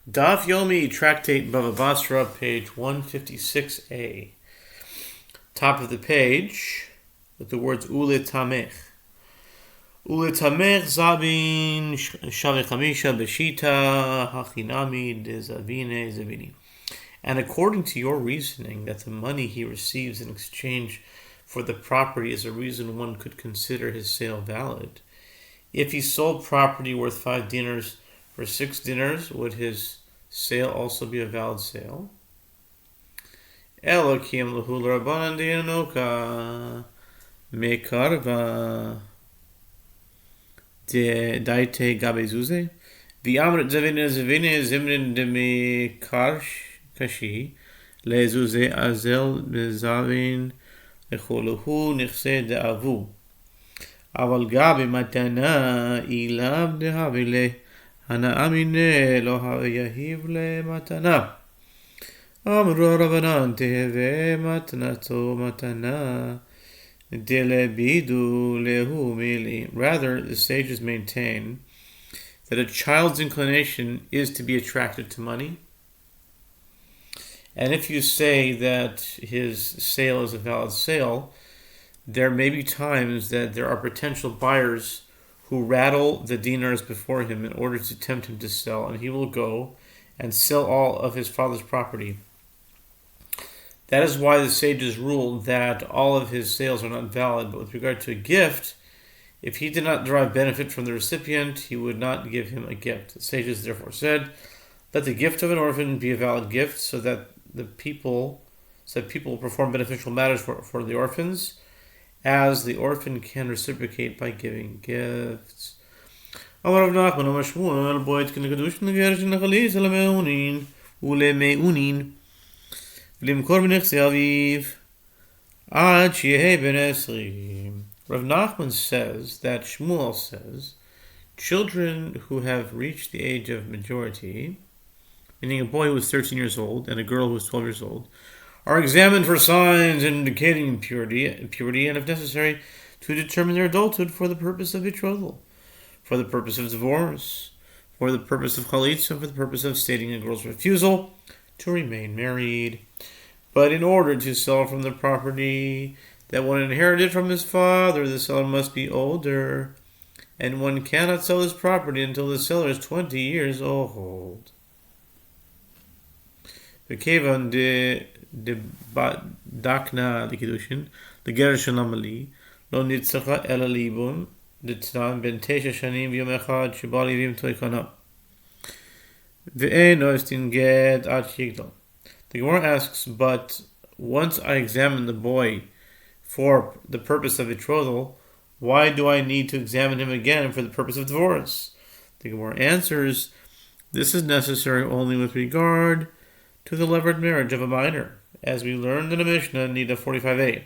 Daf Yomi, Tractate Bava Batra, page 156a. Top of the page, with the words Ule Tamech. Ule Tamech Zabin Shave Chamisha Beshita Hachinami de Zavine Zavini. And according to your reasoning that the money he receives in exchange for the property is a reason one could consider his sale valid, if he sold property worth 5 dinars for 6 dinars, would his sale also be a valid sale? Elokim lahul rabbanan de'anoka mekarva de daite gabezuze v'amrit zavine zavine zimrin de mekarshi lezuze azel bezavin echoluhu nichse de'avu aval gabe matana ilav de'havile Hana amine lo yahiv le matana. Amru Rabbanan teve matanato matana dele bidu lehu mili. Rather, the sages maintain that a child's inclination is to be attracted to money. And if you say that his sale is a valid sale, there may be times that there are potential buyers who rattle the dinars before him in order to tempt him to sell, and he will go and sell all of his father's property. That is why the sages ruled that all of his sales are not valid, but with regard to a gift, if he did not derive benefit from the recipient, he would not give him a gift. The sages therefore said, let the gift of an orphan be a valid gift, so that people will perform beneficial matters for the orphans, as the orphan can reciprocate by giving gifts. Amar Rav Nachman Amar Shmuel boit ken kedush neger shenachali salameunin ulemeunin limkor b'nechsi aviv ad sheyeh ben esrim. Rav Nachman says that Shmuel says children who have reached the age of majority, meaning a boy who is 13 years old and a girl who is 12 years old, are examined for signs indicating impurity, and if necessary, to determine their adulthood for the purpose of betrothal, for the purpose of divorce, for the purpose of chalitza, for the purpose of stating a girl's refusal to remain married. But in order to sell from the property that one inherited from his father, the seller must be older, and one cannot sell his property until the seller is 20 years old. The kevan de dakna the kiddushin the ger shanamali lo nitzacha ela libun the tznan ben tesha shanim v'yom echad shebal yivim toikana ve'eno estin get ad shigdal. The Gemara asks, but once I examine the boy for the purpose of betrothal, why do I need to examine him again for the purpose of divorce? The Gemara answers, this is necessary only with regard to the levirate marriage of a minor, as we learned in a Mishnah, Nida 45a.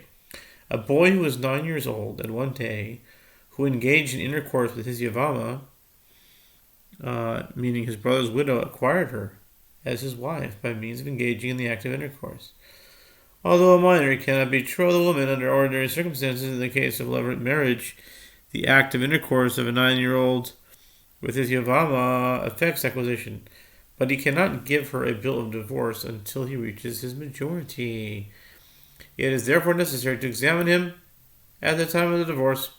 A boy who was 9 years old and one day, who engaged in intercourse with his Yavama, meaning his brother's widow, acquired her as his wife by means of engaging in the act of intercourse. Although a minor cannot betroth a woman under ordinary circumstances, in the case of levirate marriage, the act of intercourse of a 9-year-old with his Yavama affects acquisition, but he cannot give her a bill of divorce until he reaches his majority. It is therefore necessary to examine him at the time of the divorce.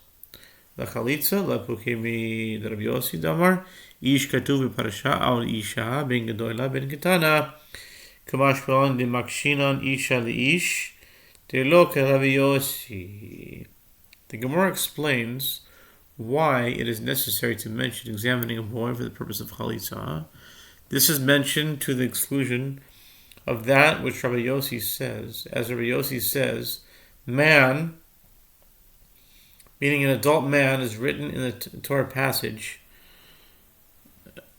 La chalitza lapukimi Rabbi Yossi damar ish katuv b'parasha al isha ben gedola ben ketana kamashpalan de makshinan isha leish de lo Rabbi Yossi. The Gemara explains why it is necessary to mention examining a boy for the purpose of chalitza. This is mentioned to the exclusion of that which Rabbi Yossi says. As Rabbi Yossi says, man, meaning an adult man, is written in the Torah passage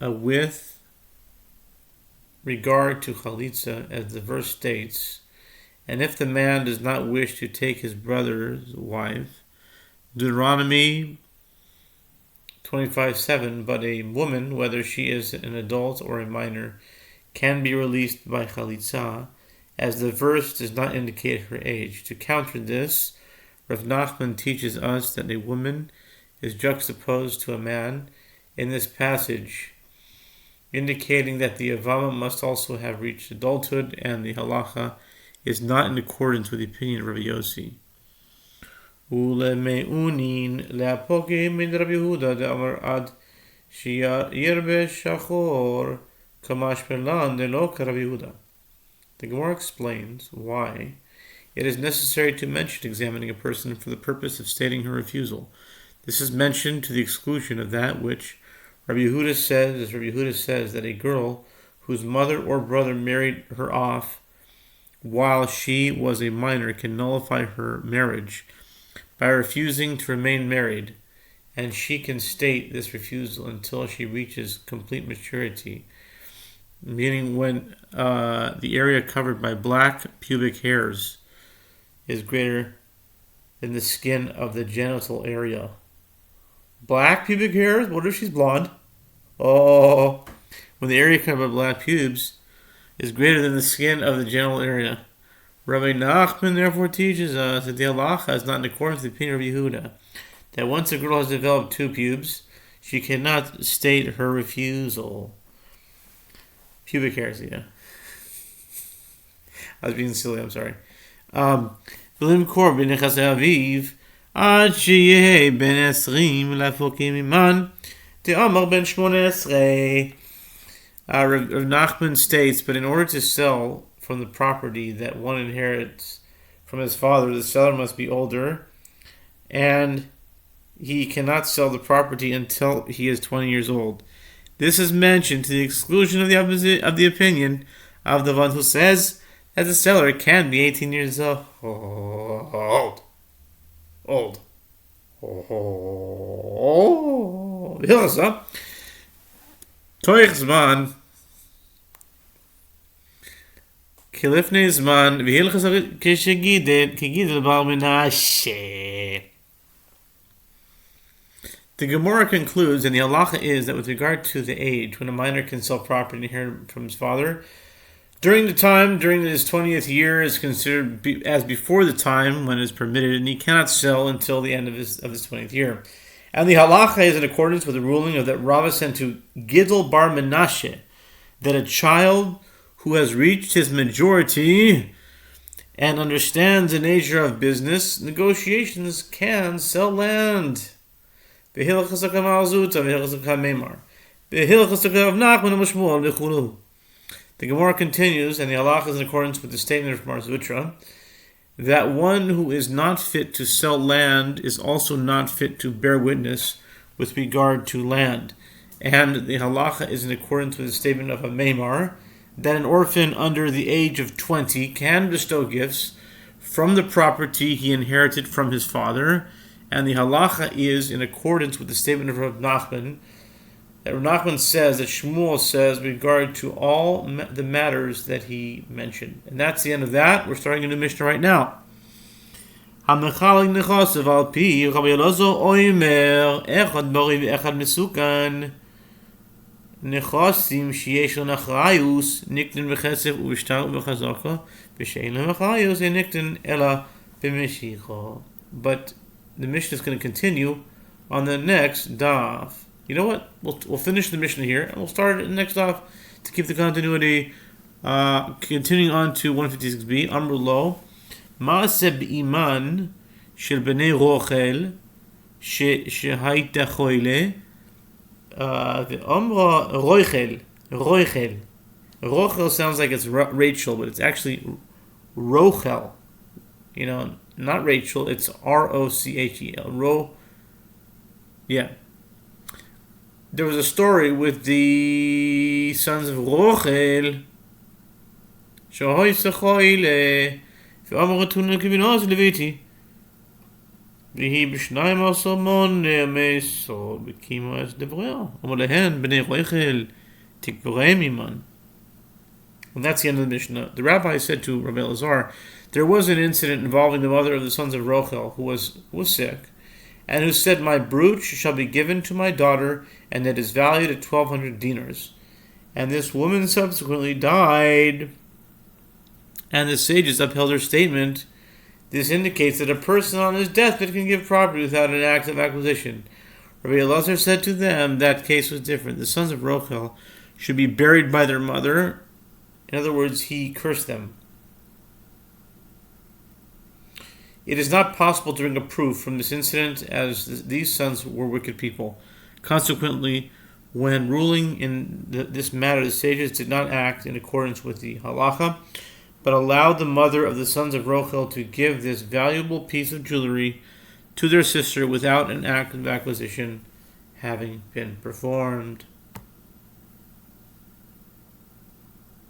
with regard to chalitza, as the verse states, and if the man does not wish to take his brother's wife, Deuteronomy 25:7, but a woman, whether she is an adult or a minor, can be released by chalitza, as the verse does not indicate her age. To counter this, Rav Nachman teaches us that a woman is juxtaposed to a man in this passage indicating that the Avama must also have reached adulthood, and the halacha is not in accordance with the opinion of Rabbi Yossi. Ulemeunin leapoke min Rabbi Yehuda de Amar ad sheyirbe shachor kamash pelan de lo Rabbi Yehuda. The Gemara explains why it is necessary to mention examining a person for the purpose of stating her refusal. This is mentioned to the exclusion of that which Rabbi Yehuda says, as Rabbi Yehuda says, that a girl whose mother or brother married her off while she was a minor can nullify her marriage by refusing to remain married, and she can state this refusal until she reaches complete maturity, meaning when the area covered by black pubic hairs is greater than the skin of the genital area. Black pubic hairs? What if she's blonde? Oh, when the area covered by black pubes is greater than the skin of the genital area. Rabbi Nachman therefore teaches us that the halacha is not in accordance with the opinion of Yehuda, that once a girl has developed two pubes, she cannot state her refusal. Pubic hairs, yeah. I was being silly, I'm sorry. V'lim kor b'nechas aviv ad sheyeh ben 20 lafokim iman de'amar ben 18. Rav Nachman states, but in order to sell from the property that one inherits from his father, the seller must be older, and he cannot sell the property until he is 20 years old. This is mentioned to the exclusion of the opinion of the one who says that the seller can be 18 years old. Old. Toich zman kilifnei zman v'hilchas kegidel bar Menashe. The Gemara concludes, and the halacha is that with regard to the age when a minor can sell property and inherit from his father, during his 20th year is considered as before the time when it is permitted, and he cannot sell until the end of his 20th year. And the halacha is in accordance with the ruling of that Rava sent to Gidel bar Menashe, that a child who has reached his majority and understands the nature of business negotiations can sell land. The Gemara continues, and the halacha is in accordance with the statement of Mar Zutra, that one who is not fit to sell land is also not fit to bear witness with regard to land. And the halacha is in accordance with the statement of a Maimar, that an orphan under the age of 20 can bestow gifts from the property he inherited from his father. And the halacha is in accordance with the statement of Rav Nachman, that Rav Nachman says that Shmuel says with regard to all the matters that he mentioned. And that's the end of that. We're starting a new Mishnah right now. Hamechalig nechasav al pi Rabbi Elazar oimer echad bari ve'echad mesukan nechasim sheyesh lo nachrayus nikten v'chesef u'v'shtar u'v'chazaka v'shein lo nachrayus nikten ela b'meshicha. But the Mishnah is going to continue on the next daf. You know what? We'll finish the Mishnah here, and we'll start the next daf to keep the continuity. Continuing on to 156b. Amru lo ma'aseh b'iman shel bnei rochel shehayta choyle ve'amra rochel. Rochel sounds like it's Rachel, but it's actually Rochel. You know, not Rachel, it's Rochel. Yeah. There was a story with the sons of Rochel. Shohoy sechoyle. Ve'amratun kibinos leviti. V'hi b'shnayim asomon meso b'kimo es devreo. Amolehen b'nei Rochel tikvorem iman. And that's the end of the Mishnah. The rabbi said to Rabbi Elazar, there was an incident involving the mother of the sons of Rochel who was sick, and who said, my brooch shall be given to my daughter, and it is valued at 1,200 dinars. And this woman subsequently died, and the sages upheld her statement. This indicates that a person on his deathbed can give property without an act of acquisition. Rabbi Elazar said to them, that case was different. The sons of Rochel should be buried by their mother. In other words, he cursed them. It is not possible to bring a proof from this incident, as these sons were wicked people. Consequently, when ruling in this matter, the sages did not act in accordance with the halacha, but allowed the mother of the sons of Rochel to give this valuable piece of jewelry to their sister without an act of acquisition having been performed.